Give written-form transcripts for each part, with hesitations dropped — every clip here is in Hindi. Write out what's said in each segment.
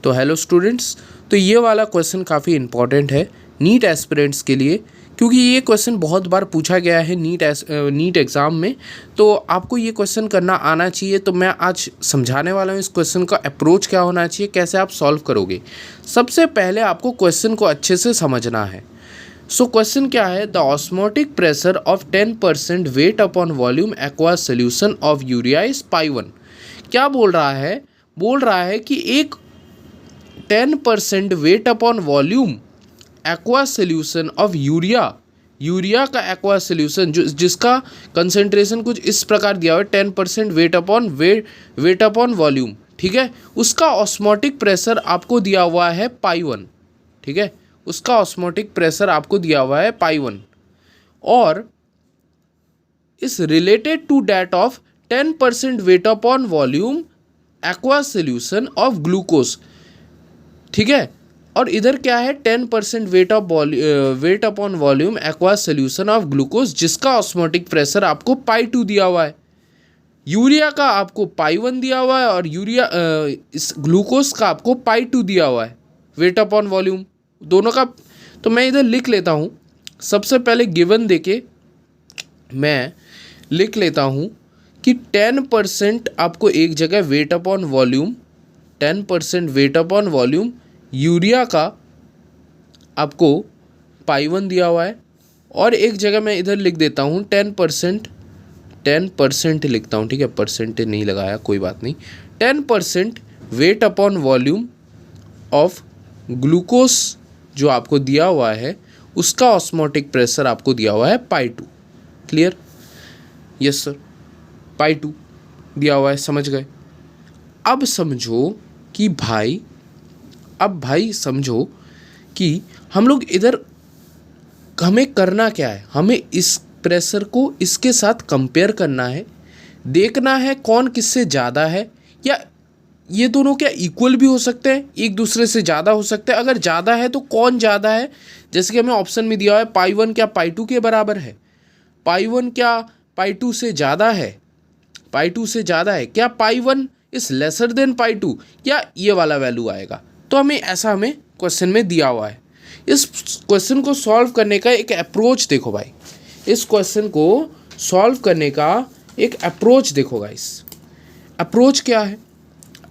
तो हेलो स्टूडेंट्स, तो ये वाला क्वेश्चन काफ़ी इम्पॉर्टेंट है नीट एस्पिरेंट्स के लिए, क्योंकि ये क्वेश्चन बहुत बार पूछा गया है नीट एग्ज़ाम में। तो आपको ये क्वेश्चन करना आना चाहिए। तो मैं आज समझाने वाला हूँ इस क्वेश्चन का अप्रोच क्या होना चाहिए, कैसे आप सॉल्व करोगे। सबसे पहले आपको क्वेश्चन को अच्छे से समझना है। सो क्वेश्चन क्या है, the osmotic pressure of 10% weight upon volume aqua solution of urea is π1। क्या बोल रहा है कि एक 10% weight upon volume aqua solution of urea का एक्वा सोल्यूशन जिसका कंसेंट्रेशन कुछ इस प्रकार दिया हुआ है, 10% वेट अपॉन वॉल्यूम, ठीक है। उसका ऑस्मोटिक प्रेशर आपको दिया हुआ है π1, ठीक है। उसका ऑस्मोटिक प्रेशर आपको दिया हुआ है π1 और इस related to that of 10% weight upon volume aqua solution of glucose, ठीक है। और इधर क्या है, 10% weight upon volume aqua solution of glucose जिसका ऑस्मोटिक प्रेशर आपको π2 दिया हुआ है। यूरिया का आपको π1 दिया हुआ है और इस ग्लूकोज का आपको π2 दिया हुआ है, वेट अपॉन वॉल्यूम दोनों का। तो मैं इधर लिख लेता हूँ, सबसे पहले गिवन देके मैं लिख लेता हूँ कि 10% आपको एक जगह wait upon volume, 10% weight upon volume urea का आपको π1 दिया हुआ है, और एक जगह मैं इधर लिख देता हूँ 10% लिखता हूँ, ठीक है, परसेंट नहीं लगाया, कोई बात नहीं। 10% weight upon volume of glucose जो आपको दिया हुआ है उसका ऑस्मोटिक प्रेशर आपको दिया हुआ है π2। क्लियर? यस सर, π2 दिया हुआ है, समझ गए। अब समझो कि हम लोग इधर हमें करना क्या है, हमें इस प्रेशर को इसके साथ कंपेयर करना है, देखना है कौन किससे ज़्यादा है, या ये दोनों क्या इक्वल भी हो सकते हैं, एक दूसरे से ज़्यादा हो सकते हैं। अगर ज़्यादा है तो कौन ज़्यादा है, जैसे कि हमें ऑप्शन में दिया हुआ है π1 क्या π2 के बराबर है, π1 क्या π2 से ज़्यादा है, π2 से ज़्यादा है, क्या π1 इज़ लेसर देन π2, या ये वाला वैल्यू आएगा। तो हमें क्वेश्चन में दिया हुआ है। इस क्वेश्चन को सॉल्व करने का एक अप्रोच देखो भाई, इस क्वेश्चन को सॉल्व करने का एक अप्रोच देखो गाइस। अप्रोच क्या है,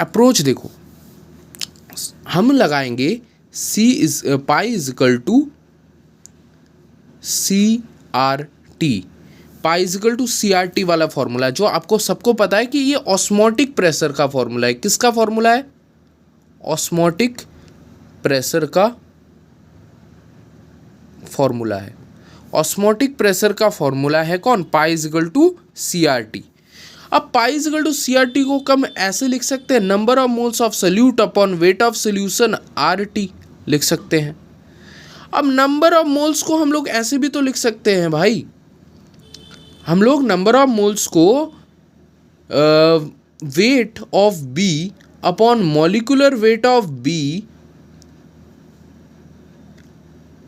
अप्रोच देखो, हम लगाएंगे pi is equal to CRT वाला फॉर्मूला, जो आपको सबको पता है कि ये ऑस्मोटिक प्रेशर का फॉर्मूला है। किसका फॉर्मूला है? ऑस्मोटिक प्रेशर का फॉर्मूला है। ऑस्मोटिक प्रेशर का फॉर्मूला है कौन? Pi is equal to CRT। अब pi is equal to CRT को हम ऐसे लिख सकते हैं, number of moles of solute upon weight of solution RT लिख सकते हैं। अब नंबर ऑफ मोल्स को हम लोग ऐसे भी तो लिख सकते हैं भाई, हम लोग नंबर ऑफ मोल्स को wait of B upon molecular weight of B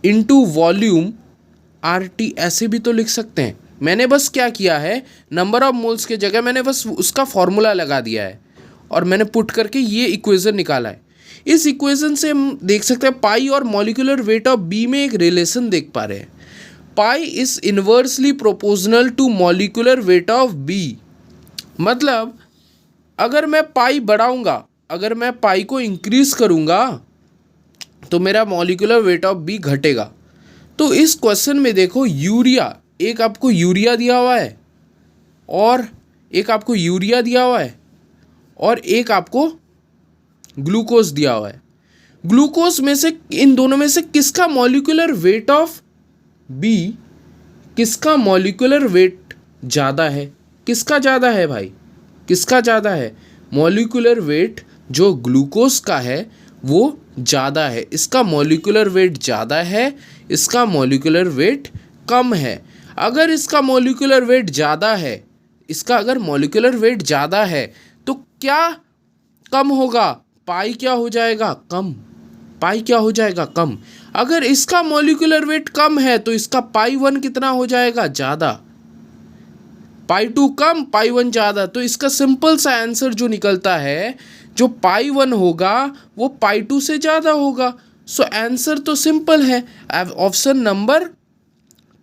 into volume RT ऐसे भी तो लिख सकते हैं। मैंने बस क्या किया है, नंबर ऑफ मोल्स के जगह मैंने बस उसका फॉर्मूला लगा दिया है और मैंने पुट करके ये इक्वेशन निकाला है। इस इक्वेशन से हम देख सकते हैं पाई और मॉलिक्यूलर वेट ऑफ B में एक रिलेशन देख पा रहे हैं। Pi is inversely proportional to molecular weight of B। मतलब अगर मैं पाई बढ़ाऊंगा, अगर मैं पाई को इंक्रीज करूंगा तो मेरा मॉलिक्यूलर वेट ऑफ B घटेगा। तो इस क्वेश्चन में देखो, यूरिया, एक आपको यूरिया दिया हुआ है और एक आपको यूरिया दिया हुआ है और एक आपको ग्लूकोज दिया हुआ है। ग्लूकोज में से, इन दोनों में से किसका मॉलिक्यूलर वेट ऑफ B, किसका मॉलिक्यूलर वेट ज़्यादा है? किसका ज़्यादा है भाई, किसका ज़्यादा है? मॉलिक्यूलर वेट जो ग्लूकोज का है वो ज़्यादा है। इसका मॉलिक्यूलर वेट ज़्यादा है, इसका मॉलिक्यूलर वेट कम है। अगर इसका मॉलिक्यूलर वेट ज़्यादा है, इसका अगर मॉलिक्यूलर वेट ज़्यादा है तो क्या कम होगा? पाई क्या हो जाएगा? कम। पाई क्या हो जाएगा? कम। अगर इसका मॉलिक्यूलर वेट कम है तो इसका π1 कितना हो जाएगा? ज़्यादा। π2 कम, π1 ज़्यादा। तो इसका सिंपल सा आंसर जो निकलता है, जो पाई 1 होगा वो पाई 2 से ज़्यादा होगा। सो आंसर तो सिंपल है, option number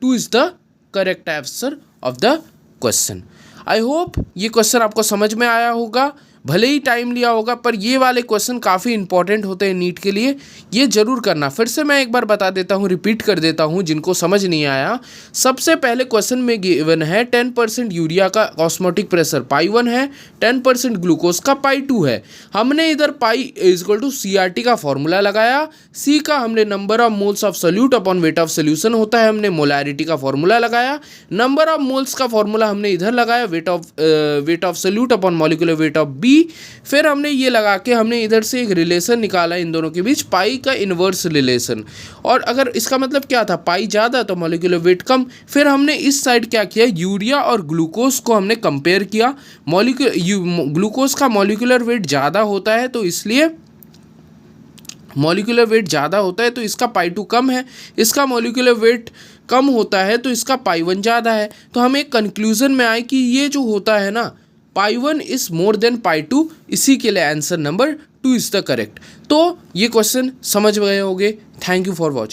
2 is the correct answer of the question. I hope ये क्वेश्चन आपको समझ में आया होगा, भले ही टाइम लिया होगा, पर ये वाले क्वेश्चन काफ़ी इंपॉर्टेंट होते हैं नीट के लिए, ये जरूर करना। फिर से मैं एक बार बता देता हूँ, रिपीट कर देता हूँ जिनको समझ नहीं आया। सबसे पहले क्वेश्चन में गिवन है 10% यूरिया का ऑस्मोटिक प्रेशर पाई 1 है, 10% ग्लूकोज का पाई 2 है। हमने इधर पाई इक्वल टू CRT का फॉर्मूला लगाया, सी का हमने number of moles of solute upon weight of solution होता है, हमने मोलैरिटी का फॉर्मूला लगाया, नंबर ऑफ मोल्स का फॉर्मूला हमने इधर लगाया, weight of solute upon molecular weight of B. फिर हमने ये लगा के हमने इधर से एक रिलेशन निकाला इन दोनों के बीच, पाई का इन्वर्स रिलेशन। और अगर इसका मतलब क्या था, पाई ज़्यादा तो मॉलिक्यूलर वेट कम। फिर हमने इस साइड क्या किया, यूरिया और ग्लूकोज को हमने कंपेयर किया। ग्लूकोज का मॉलिक्यूलर वेट ज़्यादा होता है, तो इसलिए मॉलिक्यूलर वेट ज़्यादा होता है तो इसका पाई 2 कम है, इसका मॉलिक्यूलर वेट कम होता है तो इसका पाई 1 ज़्यादा है। तो हम एक कंक्लूजन में आए कि ये जो होता है ना, पाई 1 इज़ मोर देन पाई 2, इसी के लिए answer number 2 is the correct. तो ये क्वेश्चन समझ गए होंगे। Thank you for watching.